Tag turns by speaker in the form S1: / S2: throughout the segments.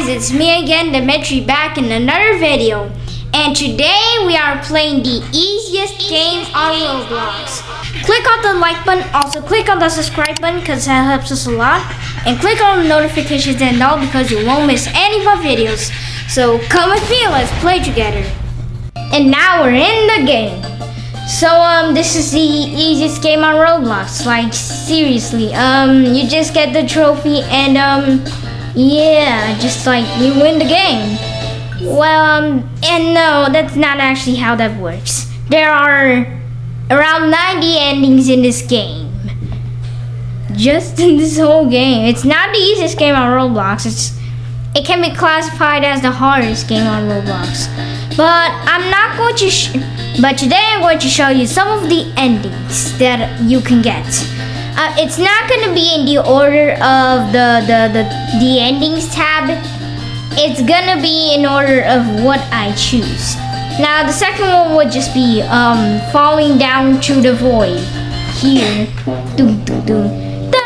S1: it's me again, Dimitri, back in another video. And today we are playing the easiest game on Roblox. Click on the like button, also click on the subscribe button because that helps us a lot. And click on the notifications and all because you won't miss any of our videos. So come with me, let's play together. And now we're in the game. So this is the easiest game on Roblox. Like seriously, you just get the trophy and yeah, just like you win the game. Well, and no, that's not actually how that works. There are around 90 endings in this game. Just in this whole game. It's not the easiest game on Roblox. It can be classified as the hardest game on Roblox. But I'm not going to but today I'm going to show you some of the endings that you can get. It's not going to be in the order of the endings tab. It's gonna be in order of what I choose. Now the second one would just be falling down to the void. Here. Doom, doom, doom. Dun!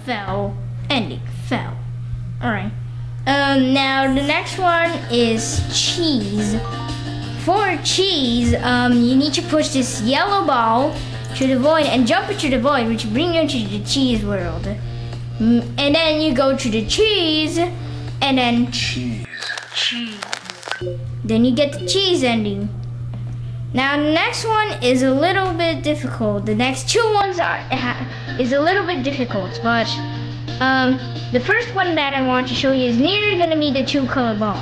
S1: Fell. Ending. Fell. Alright. Now the next one is cheese. For cheese, you need to push this yellow ball to the void and jump into the void, which brings you to the cheese world. And then you go to the cheese, and then cheese. Then you get the cheese ending. Now the next one is a little bit difficult. The next two ones is a little bit difficult, but the first one that I want to show you is nearly gonna be the two-color ball.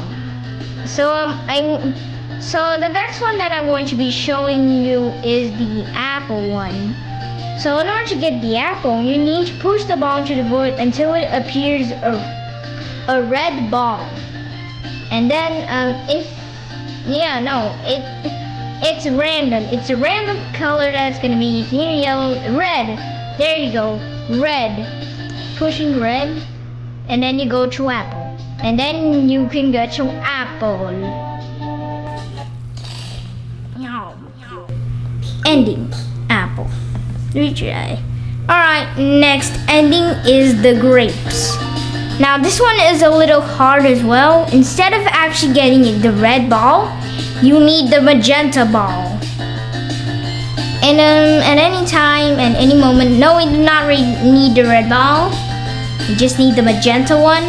S1: So so the next one that I'm going to be showing you is the apple one. So in order to get the apple, you need to push the ball to the void until it appears a red ball. And then it's random. It's a random color that's gonna be here, yellow, red. There you go, red. Pushing red, and then you go to apple, and then you can get to apple. Ending apple. Retry. Alright, next ending is the grapes. Now this one is a little hard as well. Instead of actually getting the red ball, you need the magenta ball. And at any time and any moment, no, we do not need the red ball. We just need the magenta one.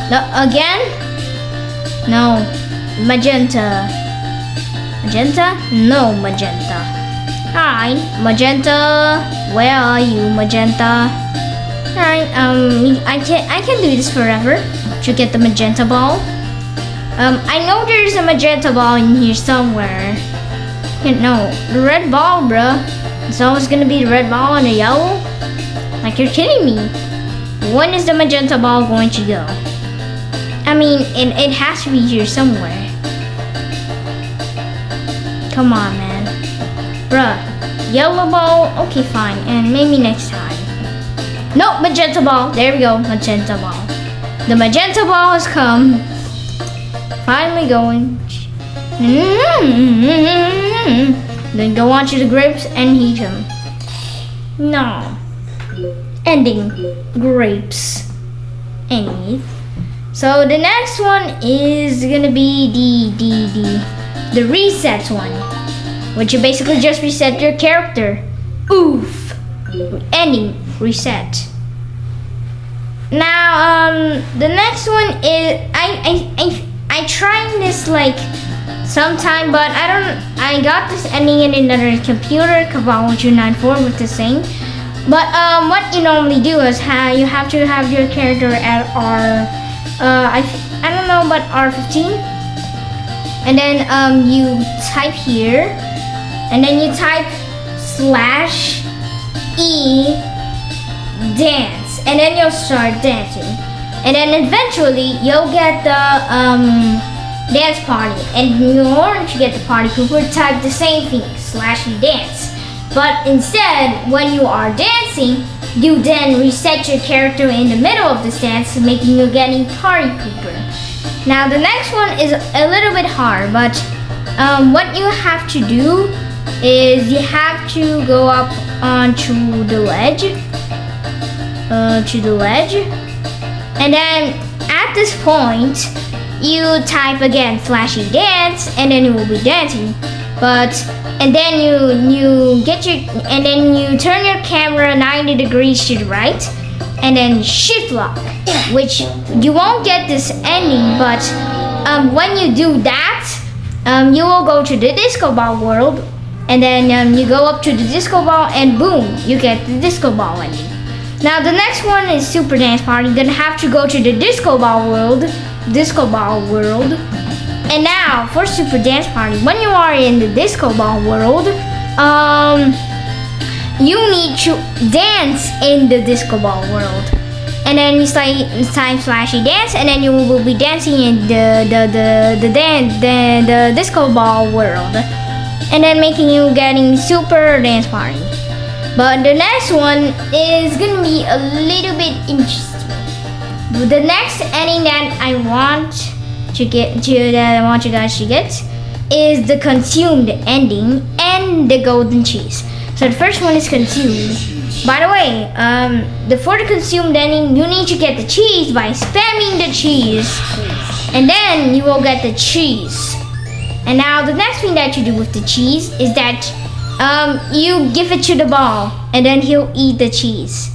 S1: No, again? No, magenta. Magenta? No, magenta. Alright, magenta, where are you, magenta? Alright, I can do this forever to get the magenta ball. I know there's a magenta ball in here somewhere. No, the red ball, bruh. It's always gonna be the red ball and the yellow? Like you're kidding me. When is the magenta ball going to go? I mean, it has to be here somewhere. Come on, man. Bruh, yellow ball, okay fine, and maybe next time. No, magenta ball, there we go, magenta ball. The magenta ball has come. Finally going. Then go on to the grapes and eat them. No. Ending, grapes. Anyway. So the next one is gonna be the reset one, which you basically just reset your character. Oof. Ending, reset. Now, the next one is I tried this like sometime, but I got this ending in another computer, Cavallo 294 with the same. But what you normally do is you have to have your character at I don't know, but R15. And then you type here, and then you type /E dance, and then you'll start dancing, and then eventually you'll get the dance party, and in order to get the party pooper, type the same thing, /E dance. But instead, when you are dancing, you then reset your character in the middle of this dance, making you getting party pooper. Now the next one is a little bit hard, but what you have to do is you have to go up onto the ledge, And then at this point, you type again flashy dance, and then you will be dancing. And then you turn your camera 90 degrees to the right, and then shift lock, which you won't get this ending, but when you do that, you will go to the disco ball world, and then you go up to the disco ball, and boom, you get the disco ball ending. Now the next one is Super Dance Party. You're gonna have to go to the disco ball world. And now for Super Dance Party, when you are in the disco ball world, you need to dance in the disco ball world. And then you time flashy dance, and then you will be dancing in the disco ball world, and then making you getting Super Dance Party. But the next one is gonna be a little bit interesting. The next ending that I want you guys to get is the consumed ending and the golden cheese. So the first one is consumed. By the way, for the consumed ending, you need to get the cheese by spamming the cheese, and then you will get the cheese. And now the next thing that you do with the cheese is that you give it to the ball, and then he'll eat the cheese.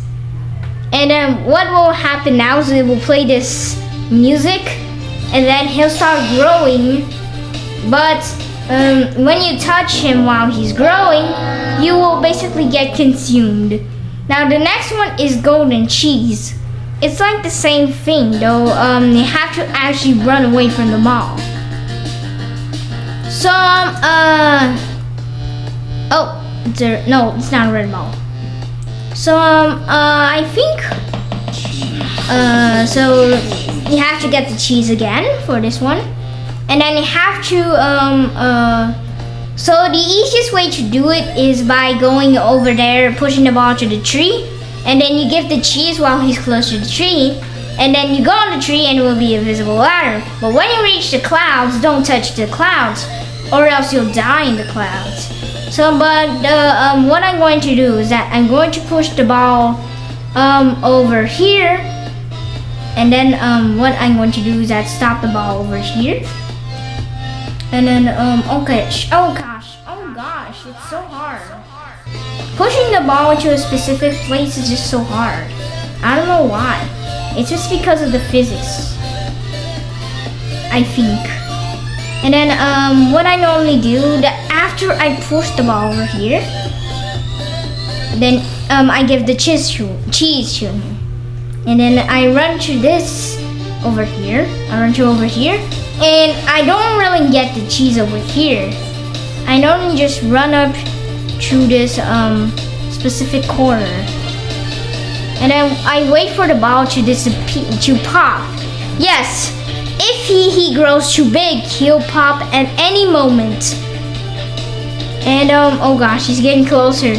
S1: And then what will happen now is it will play this music, and then he'll start growing. But when you touch him while he's growing, you will basically get consumed. Now the next one is golden cheese. It's like the same thing, though you have to actually run away from the ball. So no, it's not a red ball. So I think so you have to get the cheese again for this one, and then you have to so the easiest way to do it is by going over there, pushing the ball to the tree, and then you give the cheese while he's close to the tree, and then you go on the tree and it will be a visible ladder. But when you reach the clouds, don't touch the clouds, or else you'll die in the clouds. So, but what I'm going to do is that I'm going to push the ball over here, and then what I'm going to do is that stop the ball over here, and then okay. Oh gosh, it's so hard. Pushing the ball into a specific place is just so hard. I don't know why. It's just because of the physics, I think. And then what I normally do, that after I push the ball over here, then I give the cheese to him, and then I run to this over here. And I don't really get the cheese over here. I normally just run up to this specific corner, and then I wait for the ball to pop. Yes. If he grows too big, he'll pop at any moment. And oh gosh, he's getting closer.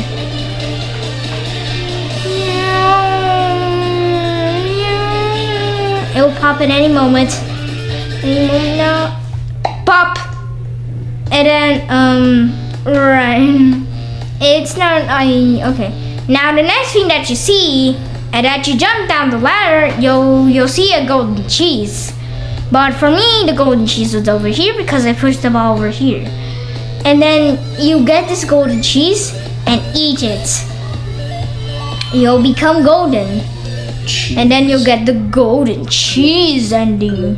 S1: It'll pop at any moment. Now, pop. And then right. It's not okay. Now the next thing that you see, and that you jump down the ladder, you'll see a golden cheese. But for me, the golden cheese was over here because I pushed the ball over here. And then you get this golden cheese and eat it. You'll become golden. Cheese. And then you'll get the golden cheese ending.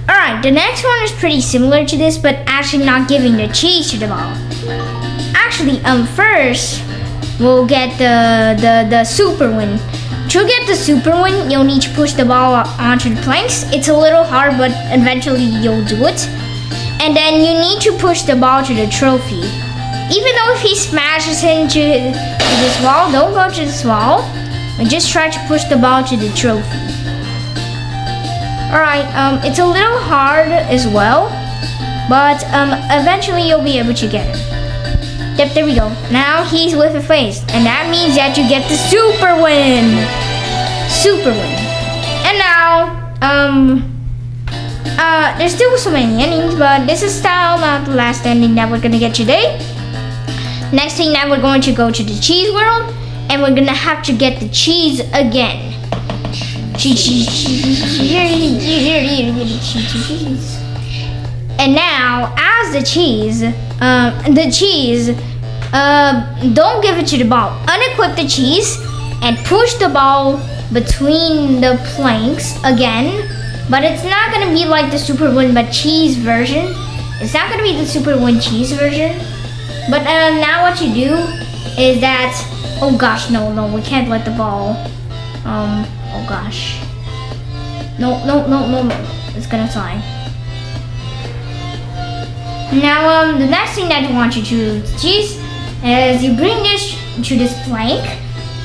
S1: Alright, the next one is pretty similar to this, but actually not giving the cheese to the ball. Actually, first, we'll get the super win. To get the super win, you'll need to push the ball onto the planks. It's a little hard, but eventually you'll do it. And then you need to push the ball to the trophy. Even though if he smashes into this wall, don't go to this wall. And just try to push the ball to the trophy. Alright, it's a little hard as well, but eventually you'll be able to get him. Yep, there we go. Now he's with a face, and that means that you get the super win. Super win. And now, there's still so many endings, but this is still not the last ending that we're gonna get today. Next thing that we're going to go to the cheese world, and we're gonna have to get the cheese again. And now, as the cheese, don't give it to the ball. Unequip the cheese and push the ball between the planks again. But it's not gonna be like the Super Win but cheese version. It's not gonna be the Super Win cheese version. But now what you do is that, oh gosh, no, we can't let the ball. Oh gosh. No, it's gonna fly. Now, the next thing that I want you to cheese is you bring this to this plank,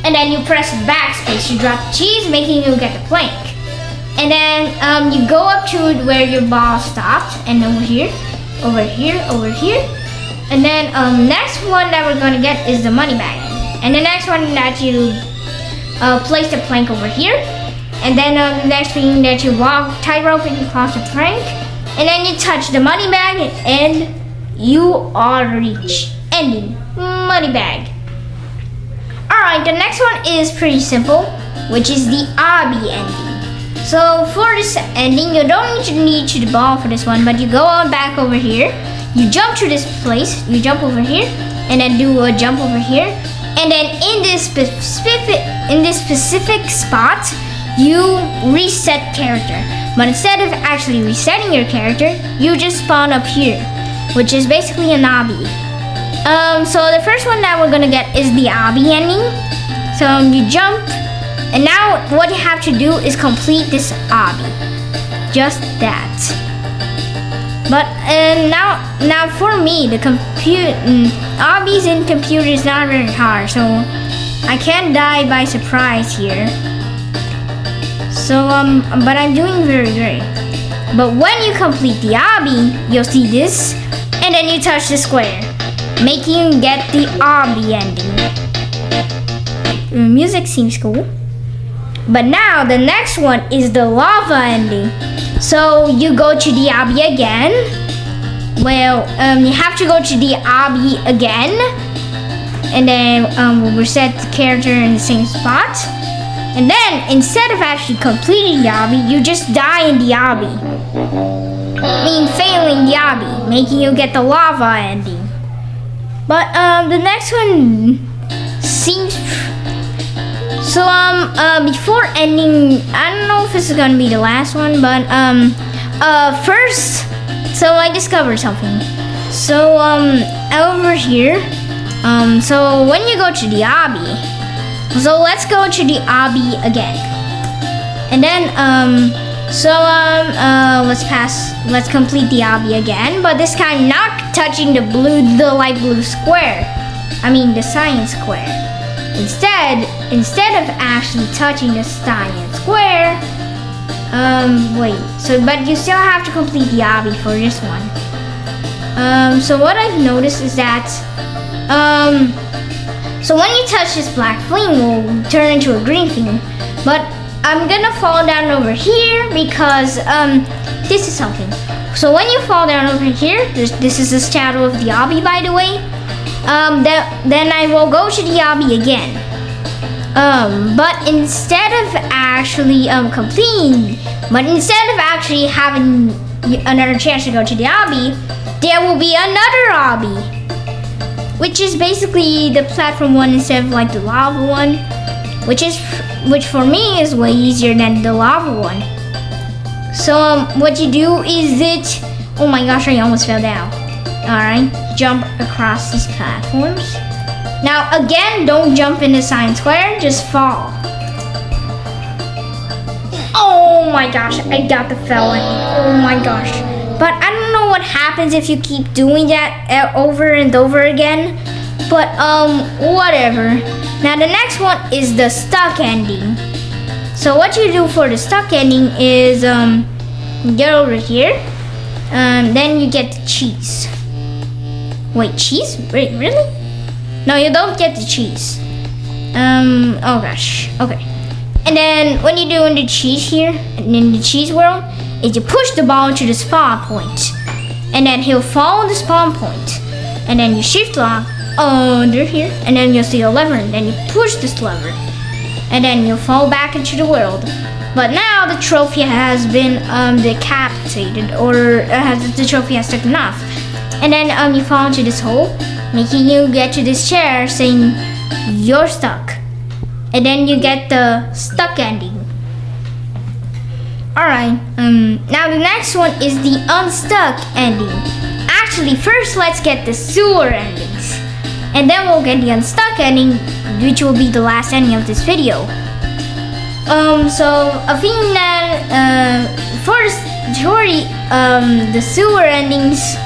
S1: and then you press backspace to drop the cheese, making you get the plank. And then you go up to where your ball stopped, and over here. And then next one that we're gonna get is the money bag. And the next one that you place the plank over here. And then the next thing that you walk tightrope and cross the plank. And then you touch the money bag and you are reached. Ending. Money bag. Alright, the next one is pretty simple, which is the Obby ending. So for this ending, you don't need to the ball for this one, but you go on back over here. You jump to this place, you jump over here, and then do a jump over here. And then in this specific spot, you reset character. But instead of actually resetting your character, you just spawn up here, which is basically an obby. So the first one that we're gonna get is the obby ending. So you jump, and now what you have to do is complete this obby. Just that. But now for me, the obbies in computer is not very hard, so I can't die by surprise here. So but I'm doing very great. But when you complete the obby, you'll see this, and then you touch the square, making you get the obby ending. The music seems cool. But now the next one is the lava ending. So you go to the obby again. Well, you have to go to the obby again, and then we'll reset the character in the same spot. And then instead of actually completing the obby, you just die in the obby. I mean, failing the obby, making you get the lava ending. But the next one seems. So before ending, I don't know if this is gonna be the last one, but first, so I discovered something. So over here, so when you go to the obby, so let's go to the obby again, and then let's complete the obby again, but this time not touching the light blue square. I mean the science square. Instead of actually touching the science square, but you still have to complete the obby for this one. So what I've noticed is that, so when you touch this black flame, will turn into a green flame. But I'm gonna fall down over here because this is something. So when you fall down over here, this is the shadow of the obby, by the way. Then I will go to the obby again. But instead of actually having another chance to go to the obby, there will be another obby, which is basically the platform one instead of like the lava one, which for me is way easier than the lava one. So what you do is oh my gosh, I almost fell down. Alright, jump across these platforms. Now again, don't jump in the science square, just fall. Oh my gosh, I got the fell ending. Oh my gosh. But I don't know what happens if you keep doing that over and over again. But whatever. Now the next one is the stuck ending. So what you do for the stuck ending is get over here. Then you get the cheese. Wait, cheese? Wait, really? No, you don't get the cheese. Oh gosh, okay. And then when you do in the cheese here, and in the cheese world, is you push the ball to the spawn point. And then he'll follow the spawn point. And then you shift lock under here, and then you'll see a lever, and then you push this lever. and then you'll fall back into the world. But now the trophy has been decapitated, or the trophy has taken off. And then you fall into this hole, making you get to this chair saying you're stuck. And then you get the stuck ending. Alright, now the next one is the unstuck ending. Actually, first let's get the sewer endings. And then we'll get the unstuck ending, which will be the last ending of this video. So I think that for the story, the sewer endings.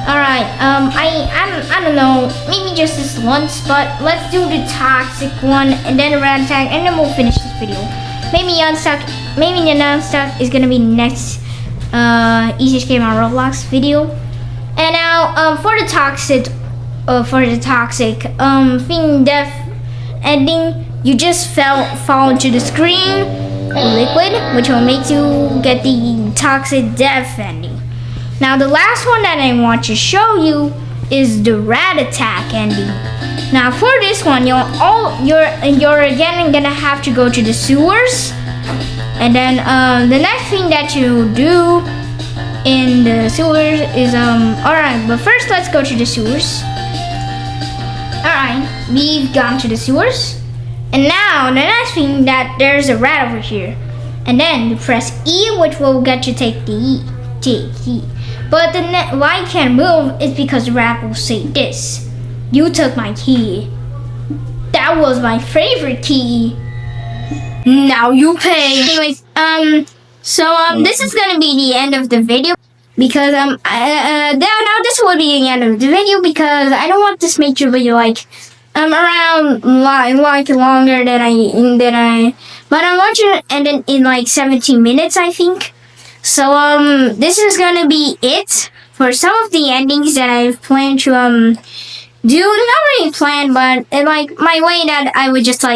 S1: Alright, I don't know, maybe just this once, but let's do the toxic one and then the rat attack, and then we'll finish this video. Maybe the unstuck is gonna be next easiest game on Roblox video. And now for the toxic thing death ending, you just fall into the screen liquid, which will make you get the toxic death ending. Now the last one that I want to show you is the rat attack ending. Now for this one, you're again gonna have to go to the sewers, and then the next thing that you do in the sewers is alright, but first let's go to the sewers. Alright, we've gone to the sewers, and now the next thing that there's a rat over here, and then you press E, which will get you take the key. But why you can't move is because the rat will say this: you took my key. That was my favorite key. Now you pay. Anyways, this is gonna be the end of the video, because now this will be the end of the video, because I don't want this make your video around like longer than I but I want you to end it in like 17 minutes, I think. So this is gonna be it for some of the endings that I've planned to do. Not really planned, but like my way that I would just do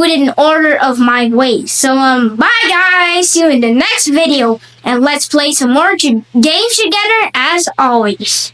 S1: it in order of my ways. So bye guys, see you in the next video, and let's play some more games together as always.